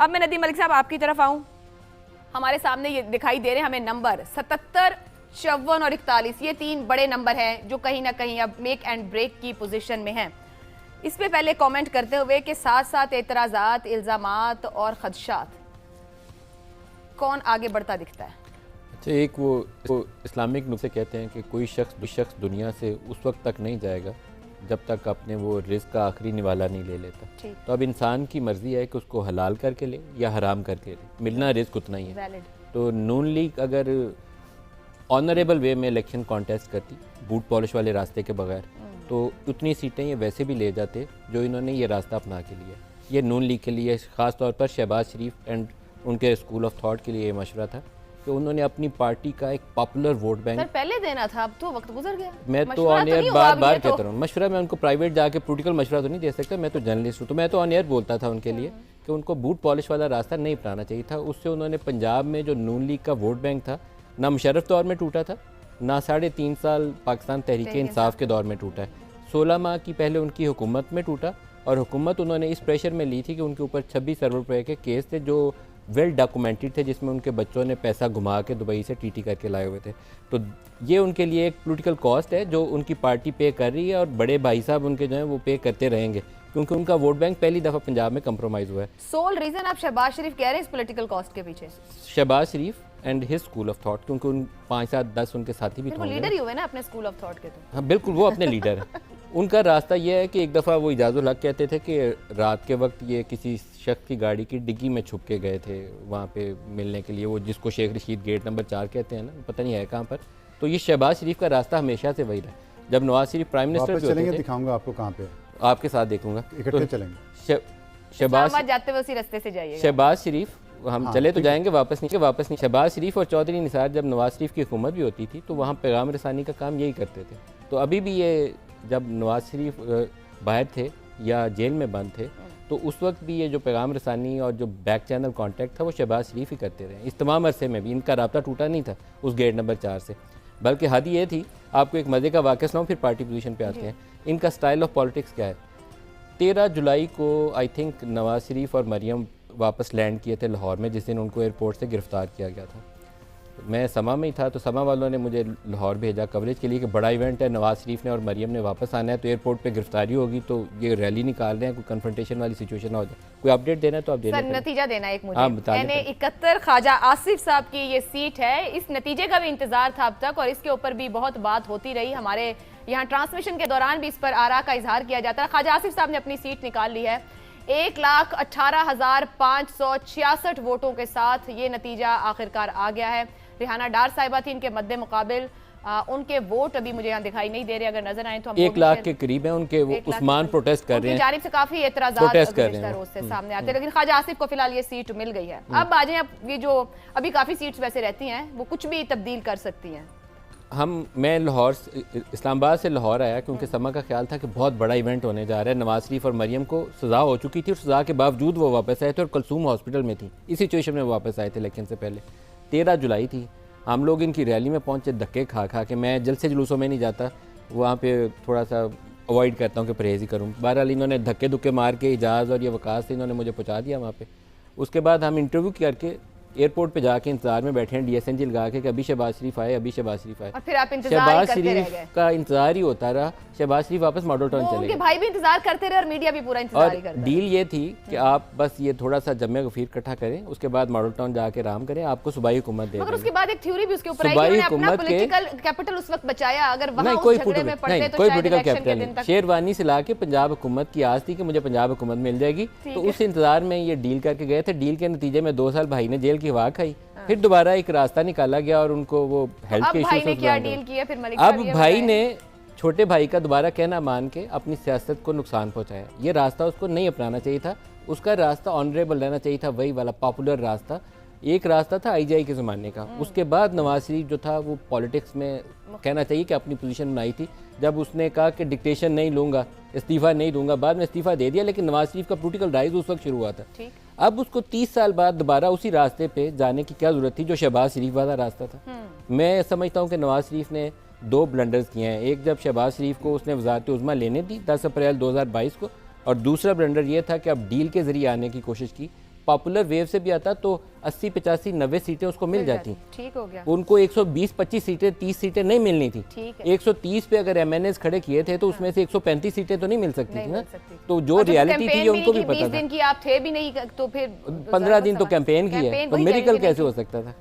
अब मैं नदीम मलिक साहब आपकी तरफ आऊं। हमारे सामने ये दिखाई दे रहे हैं हमें नंबर 77, 54 और 41, ये 3 बड़े नंबर हैं जो कहीं ना कहीं अब मेक एंड ब्रेक की पोजीशन में हैं। इस पे पहले कमेंट करते हुए कि साथ साथ एतराज़ात, इल्ज़ामात और खदशात, कौन आगे बढ़ता दिखता है? अच्छा, एक वो इस्लामिक नुक्से कहते हैं कि कोई शख्स दुनिया से उस वक्त तक नहीं जाएगा जब तक अपने वो रिज़्क़ का आखिरी निवाला नहीं ले लेता। तो अब इंसान की मर्ज़ी है कि उसको हलाल करके ले या हराम करके ले, मिलना रिज़्क़ उतना ही है। तो नून लीग अगर ऑनरेबल वे में इलेक्शन कॉन्टेस्ट करती बूट पॉलिश वाले रास्ते के बगैर, तो उतनी सीटें ये वैसे भी ले जाते जो इन्होंने ये रास्ता अपना के लिया। ये नून लीग के लिए ख़ास तौर पर शहबाज शरीफ एंड उनके स्कूल ऑफ थॉट के लिए ये मशवरा था कि उन्होंने अपनी पार्टी का एक पॉपुलर वोट बैंक पहले देना था, अब तो वक्त गुजर गया। मैं तो ऑन एयर बार बार कहता हूँ, मशवरा मैं उनको प्राइवेट जाके पॉलिटिकल मशवरा तो नहीं दे सकता, मैं तो जर्नलिस्ट हूँ, तो मैं तो ऑन एयर बोलता था उनके लिए कि उनको बूट पॉलिश वाला रास्ता नहीं अपनाना चाहिए था। उससे उन्होंने पंजाब में जो नून लीग का वोट बैंक था ना मुशर्रफ दौर में टूटा था, ना 3.5 साल पाकिस्तान तहरीक इंसाफ के दौर में टूटा है, 16 माह की पहले उनकी हुकूमत में टूटा। और हुकूमत उन्होंने इस प्रेशर में ली थी कि उनके ऊपर 26 अरब रुपए के केस थे जो वेल डॉक्यूमेंटेड थे, जिसमें उनके बच्चों ने पैसा घुमा के दुबई से टीटी करके लाए हुए थे। तो ये उनके लिए एक पॉलिटिकल कॉस्ट है जो उनकी पार्टी पे कर रही है और बड़े भाई साहब उनके जो हैं वो पे करते रहेंगे, क्योंकि उनका वोट बैंक पहली दफ़ा पंजाब में कंप्रोमाइज़ हुआ है। सोल रीज़न आप शहबाज शरीफ कह रहे हैं इस पॉलिटिकल कॉस्ट के पीछे? Shehbaz Sharif and his school of thought, क्योंकि उन 5, 7, 10 उनके साथी भी थे, लीडर ही हुए ना अपने स्कूल ऑफ थॉट के। तो हाँ बिल्कुल, वो अपने लीडर हैं। उनका रास्ता ये है कि एक दफ़ा वो इजाज़ुल हक कहते थे कि रात के वक्त ये किसी शख्स की गाड़ी की डिग्गी में छुप के गए थे वहाँ पे मिलने के लिए, वो जिसको शेख रशीद गेट नंबर 4 कहते हैं ना, पता नहीं है कहाँ पर। तो ये शहबाज शरीफ का रास्ता हमेशा से वही रहा। जब नवाज शरीफ प्राइम मिनिस्टर चलेंगे दिखाऊंगा आपको कहाँ पे, आपके साथ देखूंगा, इकट्ठे चलेंगे। शहबाज जाते हुए उसी रास्ते से जाइए। शहबाज शरीफ हम चले तो जाएंगे, वापस नहीं। शहबाज शरीफ और चौधरी निसार जब नवाज शरीफ की हुकूमत भी होती थी तो वहाँ पैगाम रसानी का काम यही करते थे। तो अभी भी ये जब नवाज शरीफ बाहर थे या जेल में बंद थे तो उस वक्त भी ये जो पैगाम रसानी और जो बैक चैनल कांटेक्ट था वो शहबाज शरीफ ही करते रहे। इस तमाम अरसे में भी इनका रब्ता टूटा नहीं था उस गेट नंबर 4 से, बल्कि हद ये थी। आपको एक मज़े का वाक़या सुनाऊं फिर पार्टी पोजीशन पे आते हैं। इनका स्टाइल ऑफ पॉलिटिक्स क्या है? 13 जुलाई को आई थिंक नवाज शरीफ और मरियम वापस लैंड किए थे लाहौर में, जिस दिन उनको एयरपोर्ट से गिरफ़्तार किया गया था। मैं समा में ही था, तो समा वालों ने मुझे लाहौर भेजा कवरेज के लिए कि बड़ा इवेंट है, नवाज शरीफ ने और मरियम ने वापस आना है, तो एयरपोर्ट पे गिरफ्तारी होगी, तो ये रैली निकाल रहे हैं, कोई कन्फ्रंटेशन वाली सिचुएशन ना हो जाए। कोई अपडेट देना है तो आप देना। नतीजा देना एक मुझे। यानी 71 ख्वाजा आसिफ साहब की ये सीट है, इस नतीजे का भी इंतजार था अब तक और इसके ऊपर भी बहुत बात होती रही। हमारे यहाँ ट्रांसमिशन के दौरान भी इस पर आरा का इजहार किया जाता है। ख्वाजा आसिफ साहब ने अपनी सीट निकाल ली है 1,18,566 वोटों के साथ। ये नतीजा आखिरकार आ गया है। रिहाना डार साहिबा थी इनके मद्दे मुकाबिल, उनके वोट अभी मुझे यहाँ दिखाई नहीं दे रहे, अगर नजर आए तो हम 1 लाख के करीब है उनके। वो उस्मान प्रोटेस्ट कर रहे हैं, जानिब से काफी एतराज़ात रोज से सामने आते हैं, लेकिन ख्वाजा आसिफ को फिलहाल ये सीट मिल गई है। अब आ जाए, ये जो अभी काफी सीट्स वैसे रहती हैं वो कुछ भी तब्दील कर सकती हैं। मैं लाहौर इस्लामाबाद से लाहौर आया क्योंकि समा का ख्याल था कि बहुत बड़ा इवेंट होने जा रहा है। नवाज शरीफ और मरियम को सज़ा हो चुकी थी और सज़ा के बावजूद वो वापस आए थे और कलसूम हॉस्पिटल में थी। इस सिचुएशन में वापस आए थे इलेक्शन से पहले। 13 जुलाई थी, हम लोग इनकी रैली में पहुंचे धक्के खा खा के। मैं जलसे जुलूसों में नहीं जाता, वहाँ पे थोड़ा सा अवॉइड करता हूँ कि परहेज़ ही करूँ। बहरहाल इन्होंने धक्के धुक्के मार के इजाज़ और ये वकास से इन्होंने मुझे पहुँचा दिया वहाँ पे। उसके बाद हम इंटरव्यू करके एयरपोर्ट पे जाके इंतजार में बैठे हैं, DSNG लगा के कि अभी शहबाज शरीफ आए, अभी शहबाज शरीफ आए। और फिर आप शहबाज शरीफ का इंतजार ही होता रहा। शहबाज शरीफ वापस मॉडल टाउन चले गए, भाई भी इंतजार करते रहे और मीडिया भी पूरा इंतजार ही करता रहा। डील ये थी कि आप बस ये थोड़ा सा जमे गफीर इकट्ठा करें, उसके बाद मॉडल टाउन जाके आराम करें, आपको सूबाई हुकूमत दे। मगर उसके बाद एक थ्योरी भी उसके ऊपर आई कि उन्होंने अपना पॉलिटिकल कैपिटल उस वक्त बचाया। अगर वहां उस झगड़े में पड़ते तो शायद इलेक्शन के दिन तक शेरवानी से लाके पंजाब हुकूमत की आस थी कि मुझे पंजाब हुकूमत मिल जाएगी, तो उस इंतजार में ये डील करके गए थे। डील के नतीजे में 2 साल भाई ने जेल की हवा खाई, फिर दोबारा एक रास्ता निकाला गया और उनको वो हेल्थ के इश्यूज से क्या डील किया फिर मलिक अब भाई ने छोटे भाई का दोबारा कहना मान के अपनी सियासत को नुकसान पहुंचाया। ये रास्ता उसको नहीं अपनाना चाहिए था, उसका रास्ता ऑनरेबल रहना चाहिए था, वही वाला पॉपुलर रास्ता। एक रास्ता था IGI के ज़माने का, उसके बाद नवाज शरीफ जो था वो पॉलिटिक्स में कहना चाहिए कि अपनी पोजीशन बनाई थी। जब उसने कहा कि डिक्टेशन नहीं लूँगा, इस्तीफ़ा नहीं दूंगा, बाद में इस्तीफ़ा दे दिया, लेकिन नवाज शरीफ का पॉलिटिकल राइज उस वक्त शुरू हुआ था। अब उसको 30 साल बाद दोबारा उसी रास्ते पे जाने की क्या ज़रूरत थी जो शहबाज शरीफ वाला रास्ता था। मैं समझता हूँ कि नवाज शरीफ ने 2 ब्लंडर्स किए हैं। एक, जब शहबाज शरीफ को उसने वज़ारत उज़्मा लेने दी 10 अप्रैल 2022 को, और दूसरा ब्लंडर ये था कि अब डील के ज़रिए आने की कोशिश की पॉपुलर वेव से भी आता तो 80, 85, 90 सीटें उसको मिल जाती। ठीक हो गया। उनको 120-25 सीटें, 30 सीटें नहीं मिलनी थी। ठीक है। 130 पे अगर एमएनएस खड़े किए थे तो उसमें से 135 सीटें तो नहीं मिल सकती थी ना। तो जो और जब रियलिटी थी कैंपेन ये उनको भी 20 पता था। दिन की आप थे भी नहीं, तो फिर 15 दिन तो कैंपेन की है, तो मेरिकल कैसे हो सकता था?